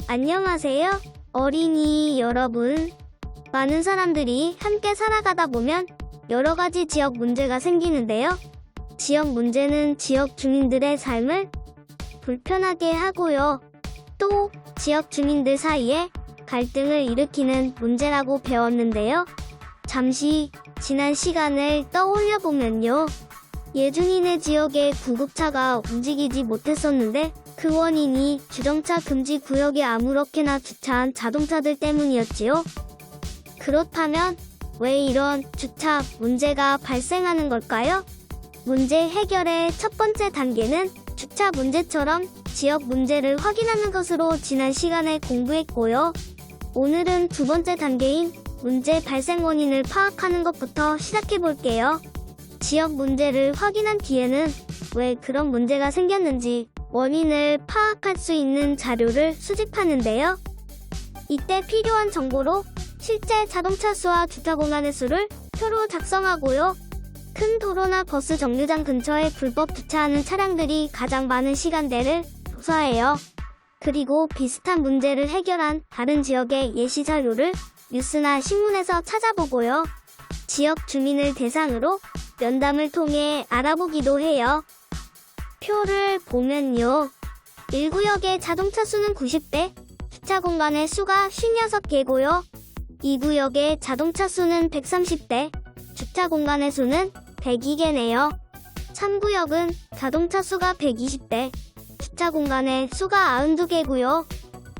안녕하세요, 어린이 여러분. 많은 사람들이 함께 살아가다 보면 여러 가지 지역 문제가 생기는데요. 지역 문제는 지역 주민들의 삶을 불편하게 하고요. 또 지역 주민들 사이에 갈등을 일으키는 문제라고 배웠는데요. 잠시 지난 시간을 떠올려 보면요. 예준이네 지역의 구급차가 움직이지 못했었는데 그 원인이 주정차 금지 구역에 아무렇게나 주차한 자동차들 때문이었지요. 그렇다면 왜 이런 주차 문제가 발생하는 걸까요? 문제 해결의 첫 번째 단계는 주차 문제처럼 지역 문제를 확인하는 것으로 지난 시간에 공부했고요. 오늘은 두 번째 단계인 문제 발생 원인을 파악하는 것부터 시작해 볼게요. 지역 문제를 확인한 뒤에는 왜 그런 문제가 생겼는지 원인을 파악할 수 있는 자료를 수집하는데요. 이때 필요한 정보로 실제 자동차 수와 주차 공간의 수를 표로 작성하고요. 큰 도로나 버스 정류장 근처에 불법 주차하는 차량들이 가장 많은 시간대를 조사해요. 그리고 비슷한 문제를 해결한 다른 지역의 예시 자료를 뉴스나 신문에서 찾아보고요. 지역 주민을 대상으로 면담을 통해 알아보기도 해요. 표를 보면요. 1구역의 자동차 수는 90대, 주차 공간의 수가 56개고요. 2구역의 자동차 수는 130대, 주차 공간의 수는 102개네요. 3구역은 자동차 수가 120대, 주차 공간의 수가 92개고요.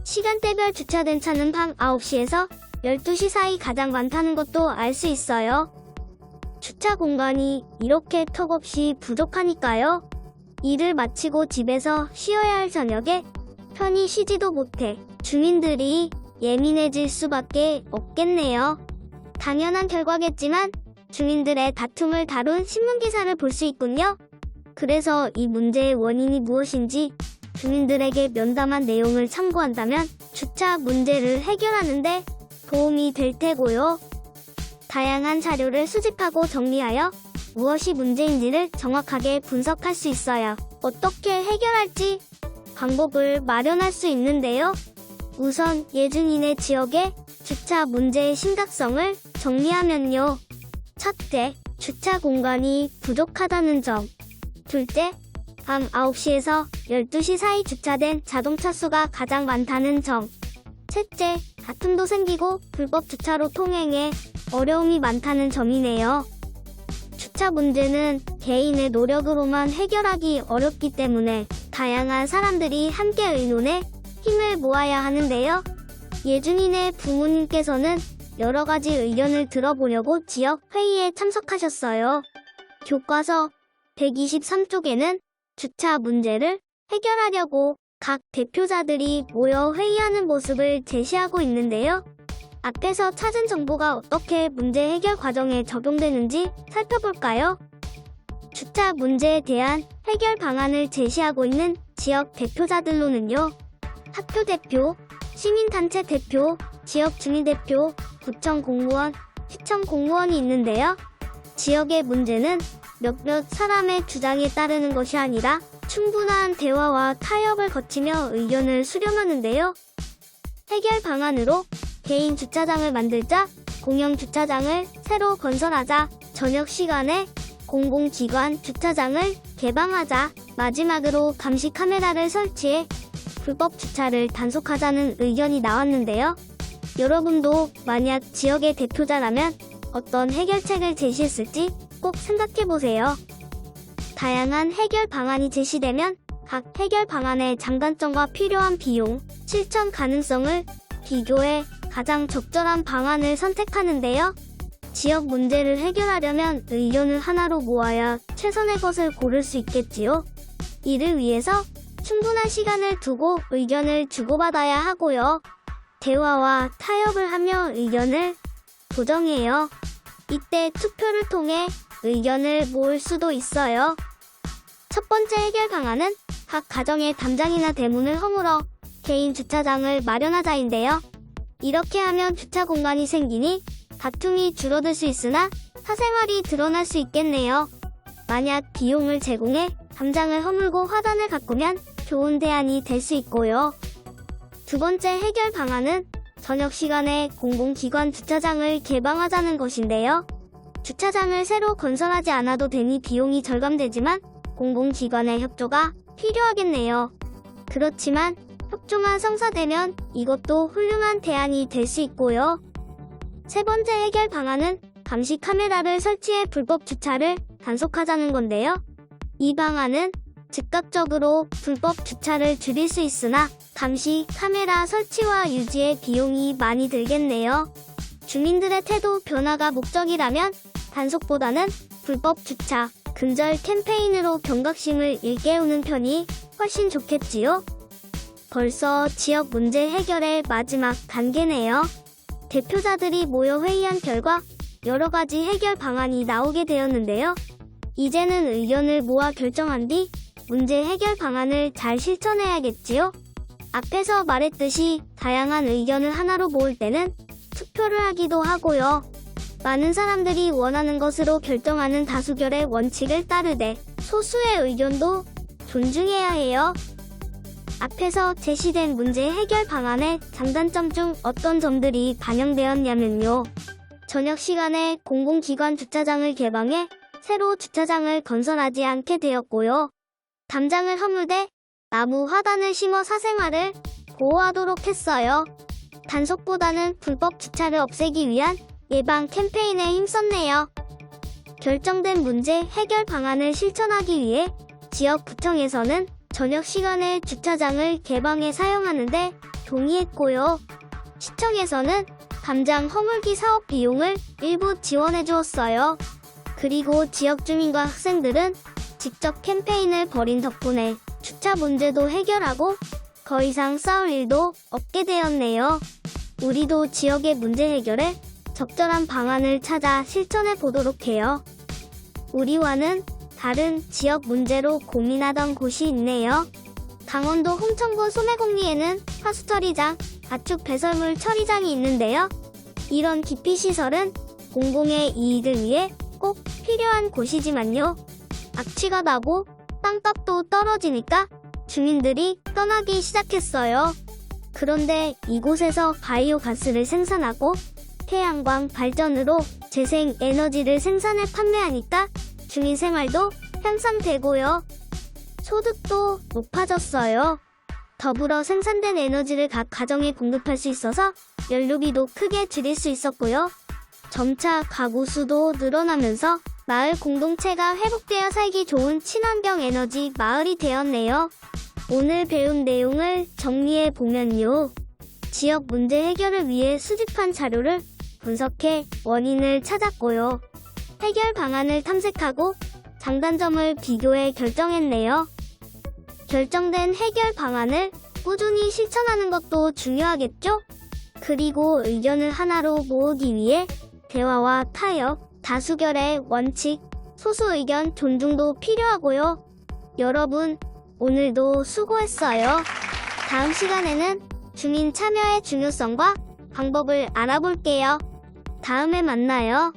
시간대별 주차된 차는 밤 9시에서 12시 사이 가장 많다는 것도 알 수 있어요. 주차 공간이 이렇게 턱없이 부족하니까요. 일을 마치고 집에서 쉬어야 할 저녁에 편히 쉬지도 못해 주민들이 예민해질 수밖에 없겠네요. 당연한 결과겠지만 주민들의 다툼을 다룬 신문기사를 볼 수 있군요. 그래서 이 문제의 원인이 무엇인지 주민들에게 면담한 내용을 참고한다면 주차 문제를 해결하는데 도움이 될 테고요. 다양한 자료를 수집하고 정리하여 무엇이 문제인지를 정확하게 분석할 수 있어요. 어떻게 해결할지 방법을 마련할 수 있는데요. 우선 예준이네 지역의 주차 문제의 심각성을 정리하면요. 첫째, 주차 공간이 부족하다는 점. 둘째, 밤 9시에서 12시 사이 주차된 자동차 수가 가장 많다는 점. 셋째, 다툼도 생기고 불법 주차로 통행에 어려움이 많다는 점이네요. 주차 문제는 개인의 노력으로만 해결하기 어렵기 때문에 다양한 사람들이 함께 의논해 힘을 모아야 하는데요. 예준이네 부모님께서는 여러 가지 의견을 들어보려고 지역 회의에 참석하셨어요. 교과서 123쪽에는 주차 문제를 해결하려고 각 대표자들이 모여 회의하는 모습을 제시하고 있는데요. 앞에서 찾은 정보가 어떻게 문제 해결 과정에 적용되는지 살펴볼까요? 주차 문제에 대한 해결 방안을 제시하고 있는 지역 대표자들로는요. 학교 대표, 시민단체 대표, 지역 주민 대표, 구청 공무원, 시청 공무원이 있는데요. 지역의 문제는 몇몇 사람의 주장에 따르는 것이 아니라 충분한 대화와 타협을 거치며 의견을 수렴하는데요. 해결 방안으로 개인 주차장을 만들자, 공영 주차장을 새로 건설하자, 저녁 시간에 공공기관 주차장을 개방하자, 마지막으로 감시 카메라를 설치해 불법 주차를 단속하자는 의견이 나왔는데요. 여러분도 만약 지역의 대표자라면 어떤 해결책을 제시했을지 꼭 생각해보세요. 다양한 해결 방안이 제시되면 각 해결 방안의 장단점과 필요한 비용, 실천 가능성을 비교해 가장 적절한 방안을 선택하는데요. 지역 문제를 해결하려면 의견을 하나로 모아야 최선의 것을 고를 수 있겠지요. 이를 위해서 충분한 시간을 두고 의견을 주고받아야 하고요. 대화와 타협을 하며 의견을 조정해요. 이때 투표를 통해 의견을 모을 수도 있어요. 첫 번째 해결 방안은 각 가정의 담장이나 대문을 허물어 개인 주차장을 마련하자인데요. 이렇게 하면 주차 공간이 생기니 다툼이 줄어들 수 있으나 사생활이 드러날 수 있겠네요. 만약 비용을 제공해 담장을 허물고 화단을 가꾸면 좋은 대안이 될 수 있고요. 두 번째 해결 방안은 저녁 시간에 공공기관 주차장을 개방하자는 것인데요. 주차장을 새로 건설하지 않아도 되니 비용이 절감되지만 공공기관의 협조가 필요하겠네요. 그렇지만 협조만 성사되면 이것도 훌륭한 대안이 될 수 있고요. 세 번째 해결 방안은 감시 카메라를 설치해 불법 주차를 단속하자는 건데요. 이 방안은 즉각적으로 불법 주차를 줄일 수 있으나 감시 카메라 설치와 유지에 비용이 많이 들겠네요. 주민들의 태도 변화가 목적이라면 단속보다는 불법 주차, 근절 캠페인으로 경각심을 일깨우는 편이 훨씬 좋겠지요. 벌써 지역 문제 해결의 마지막 단계네요. 대표자들이 모여 회의한 결과 여러 가지 해결 방안이 나오게 되었는데요. 이제는 의견을 모아 결정한 뒤 문제 해결 방안을 잘 실천해야겠지요. 앞에서 말했듯이 다양한 의견을 하나로 모을 때는 투표를 하기도 하고요. 많은 사람들이 원하는 것으로 결정하는 다수결의 원칙을 따르되 소수의 의견도 존중해야 해요. 앞에서 제시된 문제 해결 방안의 장단점 중 어떤 점들이 반영되었냐면요. 저녁 시간에 공공기관 주차장을 개방해 새로 주차장을 건설하지 않게 되었고요. 담장을 허물되 나무 화단을 심어 사생활을 보호하도록 했어요. 단속보다는 불법 주차를 없애기 위한 예방 캠페인에 힘썼네요. 결정된 문제 해결 방안을 실천하기 위해 지역구청에서는 저녁 시간에 주차장을 개방해 사용하는데 동의했고요. 시청에서는 담장 허물기 사업 비용을 일부 지원해 주었어요. 그리고 지역 주민과 학생들은 직접 캠페인을 벌인 덕분에 주차 문제도 해결하고 더 이상 싸울 일도 없게 되었네요. 우리도 지역의 문제 해결에 적절한 방안을 찾아 실천해 보도록 해요. 우리와는 다른 지역 문제로 고민하던 곳이 있네요. 강원도 홍천군 소매곡리에는 하수처리장, 가축 배설물 처리장이 있는데요. 이런 기피시설은 공공의 이익을 위해 꼭 필요한 곳이지만요. 악취가 나고 땅값도 떨어지니까 주민들이 떠나기 시작했어요. 그런데 이곳에서 바이오 가스를 생산하고 태양광 발전으로 재생 에너지를 생산해 판매하니까 주민 생활도 향상되고요. 소득도 높아졌어요. 더불어 생산된 에너지를 각 가정에 공급할 수 있어서 연료비도 크게 줄일 수 있었고요. 점차 가구 수도 늘어나면서 마을 공동체가 회복되어 살기 좋은 친환경 에너지 마을이 되었네요. 오늘 배운 내용을 정리해 보면요. 지역 문제 해결을 위해 수집한 자료를 분석해 원인을 찾았고요. 해결 방안을 탐색하고 장단점을 비교해 결정했네요. 결정된 해결 방안을 꾸준히 실천하는 것도 중요하겠죠? 그리고 의견을 하나로 모으기 위해 대화와 타협, 다수결의 원칙, 소수 의견 존중도 필요하고요. 여러분, 오늘도 수고했어요. 다음 시간에는 주민 참여의 중요성과 방법을 알아볼게요. 다음에 만나요.